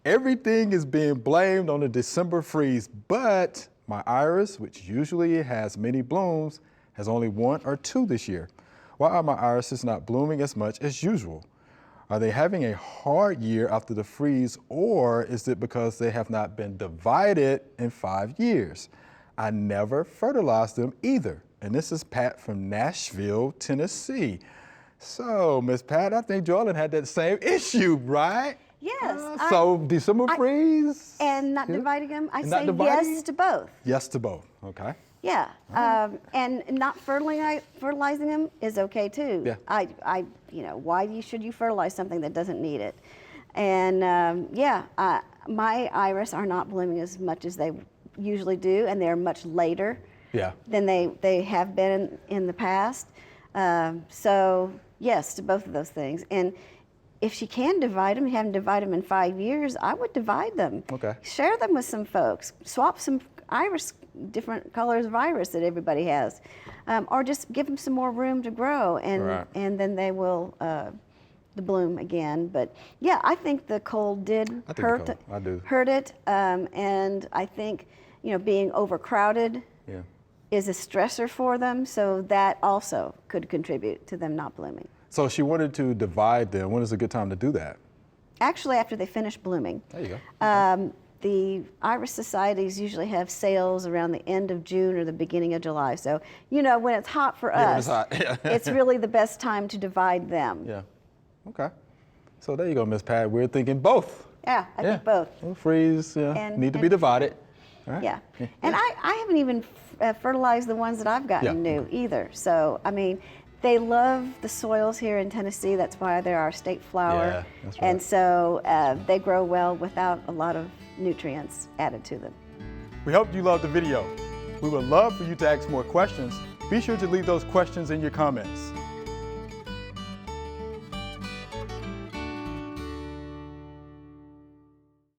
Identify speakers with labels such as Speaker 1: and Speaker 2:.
Speaker 1: Everything is being blamed on the December freeze, but my iris, which usually has many blooms, has only 1 or 2 this year. Why are my irises not blooming as much as usual? Are they having a hard year after the freeze, or is it because they have not been divided in 5 years? I never fertilized them either. And this is Pat from Nashville, Tennessee. So, Miss Pat, I think Joellen had that same issue, right?
Speaker 2: Yes.
Speaker 1: So December freeze?
Speaker 2: And not dividing them, I
Speaker 1: And
Speaker 2: say yes to both.
Speaker 1: Yes to both, okay.
Speaker 2: Yeah, and not fertilizing them is okay too.
Speaker 1: Yeah.
Speaker 2: Why should you fertilize something that doesn't need it? And my iris are not blooming as much as they usually do, and they're much later than they have been in the past. So yes to both of those things. And if she can divide them, you haven't divided them in 5 years, I would divide them.
Speaker 1: Okay.
Speaker 2: Share them with some folks. Swap some iris, different colors of iris that everybody has. Or just give them some more room to grow, and then they will bloom again. But yeah, I think the cold did hurt it. And I think, being overcrowded is a stressor for them, so that also could contribute to them not blooming.
Speaker 1: So she wanted to divide them. When is a good time to do that?
Speaker 2: Actually, after they finish blooming.
Speaker 1: There you go.
Speaker 2: The iris societies usually have sales around the end of June or the beginning of July. So, when it's hot for us, it's really the best time to divide them.
Speaker 1: Yeah. Okay. So there you go, Miss Pat. We're thinking both.
Speaker 2: Yeah, I think both.
Speaker 1: Freeze need to be divided. All right.
Speaker 2: Yeah. And I haven't even fertilized the ones that I've gotten new either. So, they love the soils here in Tennessee. That's why they're our state flower.
Speaker 1: Yeah, that's right.
Speaker 2: And so they grow well without a lot of nutrients added to them.
Speaker 1: We hope you loved the video. We would love for you to ask more questions. Be sure to leave those questions in your comments.